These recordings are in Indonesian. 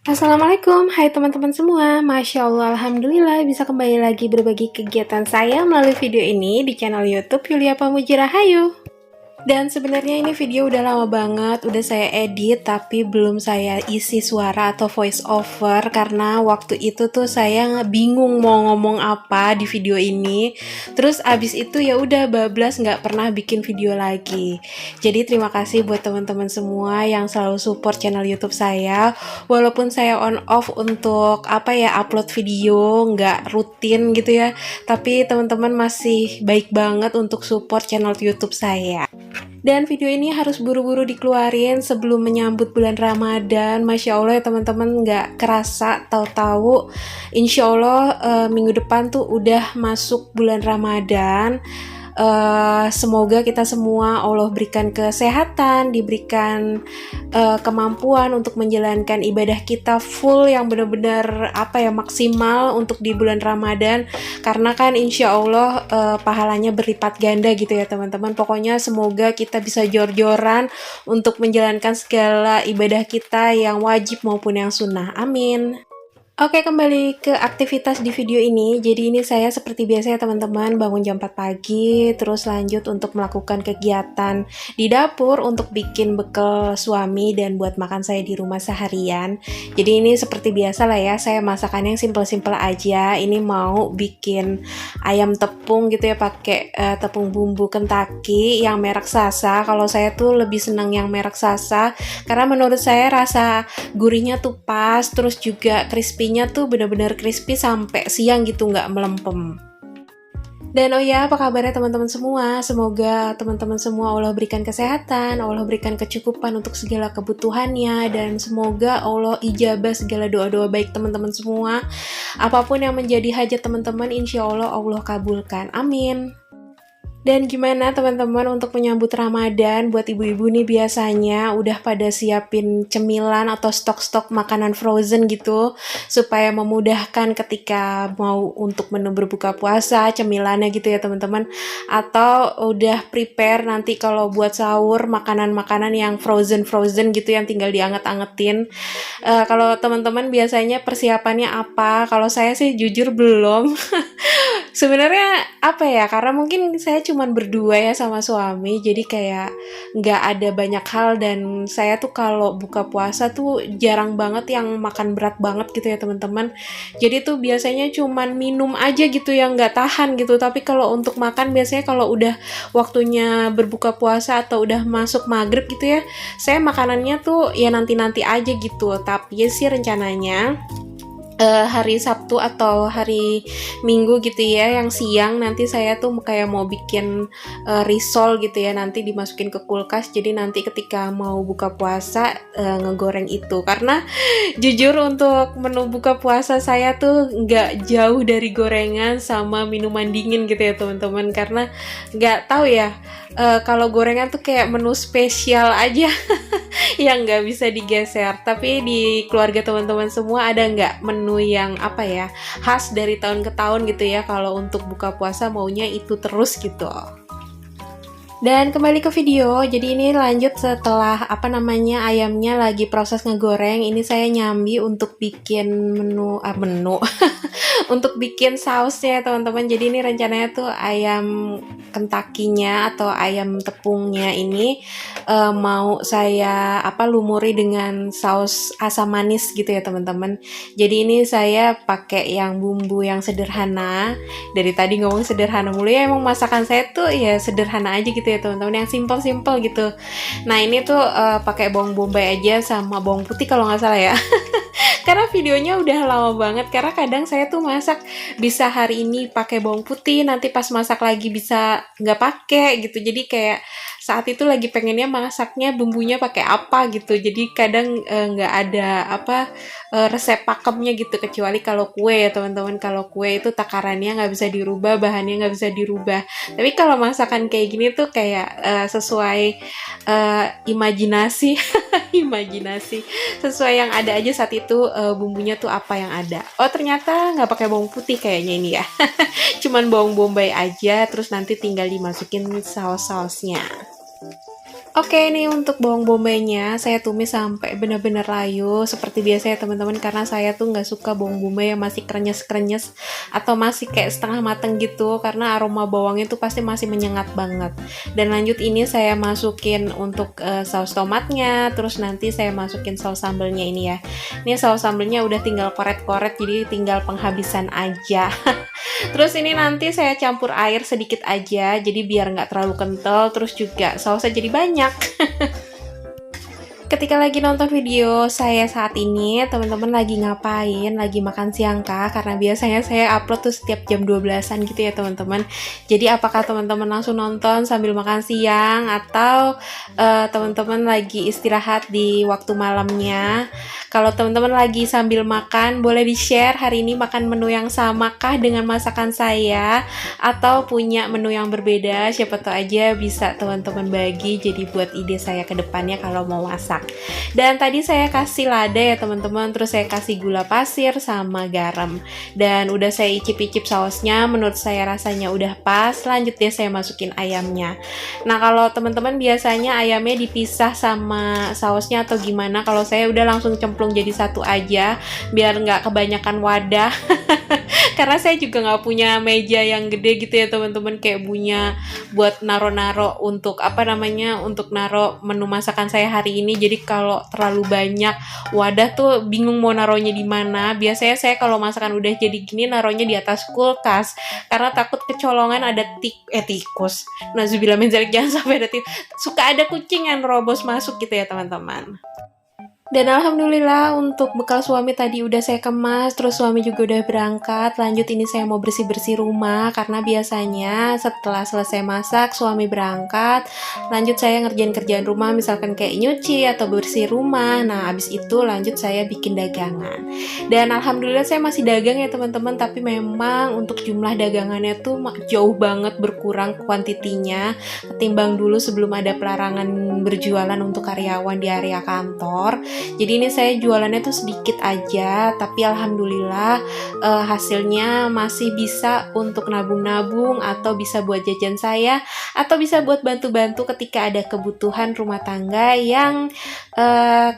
Assalamualaikum, hai teman-teman semua. Masya Allah, Alhamdulillah bisa kembali lagi berbagi kegiatan saya melalui video ini di channel YouTube Yulia Pamuji Rahayu. Dan sebenarnya ini video udah lama banget, udah saya edit tapi belum saya isi suara atau voice over karena waktu itu tuh saya bingung mau ngomong apa di video ini. Terus abis itu ya udah bablas nggak pernah bikin video lagi. Jadi terima kasih buat teman-teman semua yang selalu support channel YouTube saya. Walaupun saya on off untuk upload video nggak rutin gitu ya, tapi teman-teman masih baik banget untuk support channel YouTube saya. Dan video ini harus buru-buru dikeluarin sebelum menyambut bulan Ramadan. Masya Allah ya teman-teman, nggak kerasa tahu-tahu insya Allah minggu depan tuh udah masuk bulan Ramadan. Semoga kita semua Allah berikan kesehatan, diberikan kemampuan untuk menjalankan ibadah kita full yang benar-benar maksimal untuk di bulan Ramadan, karena kan insya Allah pahalanya berlipat ganda gitu ya teman-teman. Pokoknya semoga kita bisa jor-joran untuk menjalankan segala ibadah kita yang wajib maupun yang sunnah, amin. Oke, kembali ke aktivitas di video ini. Jadi ini saya seperti biasa ya teman-teman, bangun jam 4 pagi, terus lanjut untuk melakukan kegiatan di dapur untuk bikin bekal suami dan buat makan saya di rumah seharian. Jadi ini seperti biasa lah ya, saya masakannya yang simple-simple aja. Ini mau bikin ayam tepung gitu ya, pakai tepung bumbu Kentucky yang merek Sasa. Kalau saya tuh lebih senang yang merek Sasa, karena menurut saya rasa gurihnya tuh pas, terus juga crispy-nya tuh bener-bener crispy sampai siang gitu, nggak melempem. Dan oh ya, apa kabarnya teman-teman semua? Semoga teman-teman semua Allah berikan kesehatan, Allah berikan kecukupan untuk segala kebutuhannya, dan semoga Allah ijabah segala doa-doa baik teman-teman semua. Apapun yang menjadi hajat teman-teman, insya Allah Allah kabulkan. Amin. Dan gimana teman-teman untuk menyambut Ramadan? Buat ibu-ibu nih biasanya udah pada siapin cemilan atau stok-stok makanan frozen gitu, supaya memudahkan ketika mau untuk menu berbuka puasa, cemilannya gitu ya teman-teman. Atau udah prepare nanti kalau buat sahur makanan-makanan yang frozen-frozen gitu yang tinggal dianget-angetin. Kalau teman-teman biasanya persiapannya apa? Kalau saya sih jujur belum. Sebenarnya karena mungkin saya cuman berdua ya sama suami, jadi kayak nggak ada banyak hal, dan saya tuh kalau buka puasa tuh jarang banget yang makan berat banget gitu ya teman-teman. Jadi tuh biasanya cuman minum aja gitu yang nggak tahan gitu, tapi kalau untuk makan biasanya kalau udah waktunya berbuka puasa atau udah masuk maghrib gitu ya, saya makanannya tuh ya nanti-nanti aja gitu. Tapi sih rencananya hari Sabtu atau hari Minggu gitu ya, yang siang nanti saya tuh kayak mau bikin risol gitu ya, nanti dimasukin ke kulkas, jadi nanti ketika mau buka puasa ngegoreng itu. Karena jujur untuk menu buka puasa saya tuh nggak jauh dari gorengan sama minuman dingin gitu ya teman-teman, karena nggak tahu ya, kalau gorengan tuh kayak menu spesial aja yang nggak bisa digeser. Tapi di keluarga teman-teman semua ada nggak menu yang khas dari tahun ke tahun gitu ya, kalau untuk buka puasa maunya itu terus gitu. Dan kembali ke video, jadi ini lanjut setelah ayamnya lagi proses ngegoreng. Ini saya nyambi untuk bikin menu untuk bikin sausnya teman-teman. Jadi ini rencananya tuh ayam Kentucky-nya atau ayam tepungnya ini mau saya lumuri dengan saus asam manis gitu ya teman-teman. Jadi ini saya pakai yang bumbu yang sederhana. Dari tadi ngomong sederhana mulu ya, emang masakan saya tuh ya sederhana aja gitu ya teman-teman, yang simple-simple gitu. Nah ini tuh pakai bawang bombay aja sama bawang putih kalau nggak salah ya. Karena videonya udah lama banget, karena kadang saya tuh masak bisa hari ini pakai bawang putih, nanti pas masak lagi bisa nggak pakai gitu. Jadi kayak saat itu lagi pengennya masaknya bumbunya pakai apa gitu, jadi kadang nggak ada resep pakemnya gitu, kecuali kalau kue ya teman-teman. Kalau kue itu takarannya nggak bisa dirubah, bahannya nggak bisa dirubah. Tapi kalau masakan kayak gini tuh kayak sesuai imajinasi imajinasi sesuai yang ada aja saat itu, bumbunya tuh apa yang ada. Oh ternyata nggak pakai bawang putih kayaknya ini ya. Cuman bawang bombay aja, terus nanti tinggal dimasukin saus-sausnya. Oke, ini untuk bawang bombaynya saya tumis sampai benar-benar layu seperti biasa ya teman-teman, karena saya tuh nggak suka bawang bombay yang masih krenyes-krenyes atau masih kayak setengah mateng gitu, karena aroma bawangnya tuh pasti masih menyengat banget. Dan lanjut ini saya masukin untuk saus tomatnya, terus nanti saya masukin saus sambelnya ini ya. Ini saus sambelnya udah tinggal koret-koret, jadi tinggal penghabisan aja. Terus ini nanti saya campur air sedikit aja, jadi biar nggak terlalu kental, terus juga sausnya jadi banyak. Ketika lagi nonton video saya saat ini, teman-teman lagi ngapain? Lagi makan siang kah? Karena biasanya saya upload tuh setiap jam 12-an gitu ya teman-teman. Jadi apakah teman-teman langsung nonton sambil makan siang atau teman-teman lagi istirahat di waktu malamnya? Kalau teman-teman lagi sambil makan, boleh di-share hari ini makan menu yang sama kah dengan masakan saya? Atau punya menu yang berbeda? Siapa tahu aja bisa teman-teman bagi jadi buat ide saya ke depannya kalau mau masak. Dan tadi saya kasih lada ya teman-teman, terus saya kasih gula pasir sama garam. Dan udah saya icip-icip sausnya, menurut saya rasanya udah pas. Lanjut deh saya masukin ayamnya. Nah kalau teman-teman biasanya ayamnya dipisah sama sausnya atau gimana? Kalau saya udah langsung cemplung jadi satu aja, biar nggak kebanyakan wadah. Karena saya juga nggak punya meja yang gede gitu ya teman-teman, kayak punya buat naro-naro untuk apa namanya, untuk naro menu masakan saya hari ini. Jadi kalau terlalu banyak wadah tuh bingung mau naronya di mana. Biasanya saya kalau masakan udah jadi gini naronya di atas kulkas, karena takut kecolongan ada tikus. Nauzubillah min dzalik, jangan sampai ada suka ada kucing yang robos masuk gitu ya teman-teman. Dan alhamdulillah untuk bekal suami tadi udah saya kemas, terus suami juga udah berangkat. Lanjut ini saya mau bersih-bersih rumah, karena biasanya setelah selesai masak suami berangkat, lanjut saya ngerjain kerjaan rumah, misalkan kayak nyuci atau bersih rumah. Nah abis itu lanjut saya bikin dagangan. Dan alhamdulillah saya masih dagang ya teman-teman, tapi memang untuk jumlah dagangannya tuh jauh banget berkurang kuantitinya ketimbang dulu sebelum ada pelarangan berjualan untuk karyawan di area kantor. Jadi ini saya jualannya tuh sedikit aja, tapi alhamdulillah hasilnya masih bisa untuk nabung-nabung, atau bisa buat jajan saya, atau bisa buat bantu-bantu ketika ada kebutuhan rumah tangga yang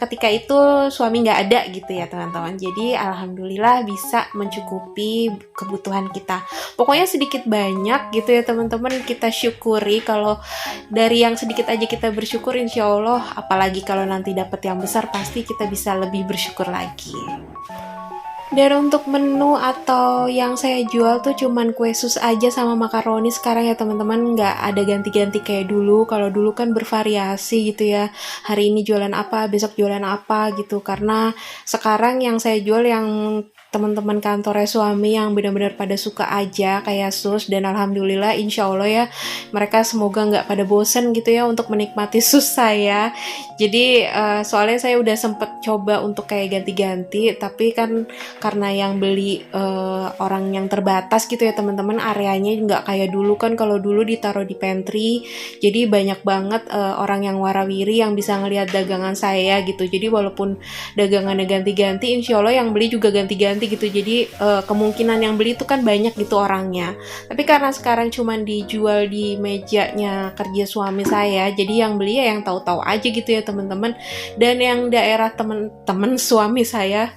ketika itu suami nggak ada gitu ya teman-teman. Jadi alhamdulillah bisa mencukupi kebutuhan kita. Pokoknya sedikit banyak gitu ya teman-teman, kita syukuri. Kalau dari yang sedikit aja kita bersyukur, insya Allah apalagi kalau nanti dapat yang besar pasti kita bisa lebih bersyukur lagi. Dan untuk menu atau yang saya jual tuh cuman kue sus aja sama makaroni sekarang ya teman-teman, nggak ada ganti-ganti kayak dulu. Kalau dulu kan bervariasi gitu ya, hari ini jualan apa, besok jualan apa gitu. Karena sekarang yang saya jual yang teman-teman kantornya suami yang benar-benar pada suka aja kayak sus. Dan alhamdulillah insya Allah ya, mereka semoga nggak pada bosen gitu ya untuk menikmati sus saya. Jadi soalnya saya udah sempet coba untuk kayak ganti-ganti, tapi kan karena yang beli orang yang terbatas gitu ya teman-teman, areanya nggak kayak dulu kan. Kalau dulu ditaruh di pantry, jadi banyak banget orang yang warawiri yang bisa ngelihat dagangan saya gitu. Jadi walaupun dagangannya ganti-ganti, insya Allah yang beli juga ganti-ganti gitu. Jadi kemungkinan yang beli itu kan banyak gitu orangnya. Tapi karena sekarang cuman dijual di mejanya kerja suami saya, jadi yang beli ya yang tahu-tahu aja gitu ya teman-teman. Dan yang daerah teman-teman suami saya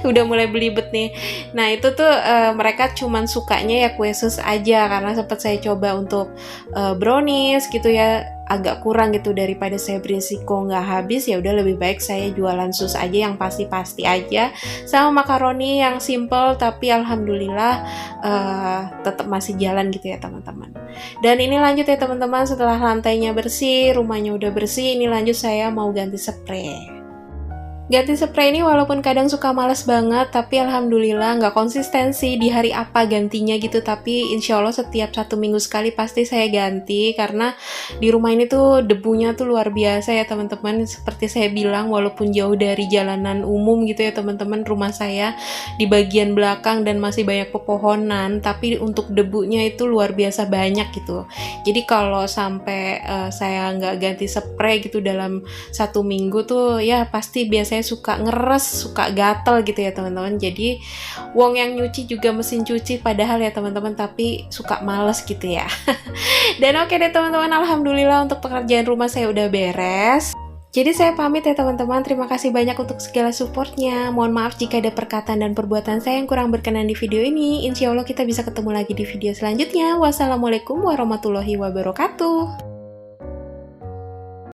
udah mulai belibet nih. Nah itu tuh mereka cuman sukanya ya kue sus aja, karena sempat saya coba untuk brownies gitu ya, agak kurang gitu. Daripada saya berisiko nggak habis, ya udah lebih baik saya jualan sus aja yang pasti-pasti aja, sama makaroni yang simple tapi alhamdulillah tetap masih jalan gitu ya teman-teman. Dan ini lanjut ya teman-teman, setelah lantainya bersih, rumahnya udah bersih, ini lanjut saya mau ganti spray. Ganti spray ini walaupun kadang suka males banget, tapi alhamdulillah nggak konsistensi di hari apa gantinya gitu. Tapi insya Allah setiap 1 minggu sekali pasti saya ganti, karena di rumah ini tuh debunya tuh luar biasa ya teman-teman. Seperti saya bilang, walaupun jauh dari jalanan umum gitu ya teman-teman, rumah saya di bagian belakang dan masih banyak pepohonan, tapi untuk debunya itu luar biasa banyak gitu. Jadi kalau sampai saya nggak ganti spray gitu dalam 1 minggu tuh ya pasti biasanya saya suka ngeres, suka gatel gitu ya teman-teman. Jadi wong yang nyuci juga mesin cuci padahal ya teman-teman, tapi suka males gitu ya. Dan oke deh teman-teman, alhamdulillah untuk pekerjaan rumah saya udah beres. Jadi saya pamit ya teman-teman, terima kasih banyak untuk segala supportnya. Mohon maaf jika ada perkataan dan perbuatan saya yang kurang berkenan di video ini. Insya Allah kita bisa ketemu lagi di video selanjutnya. Wassalamualaikum warahmatullahi wabarakatuh.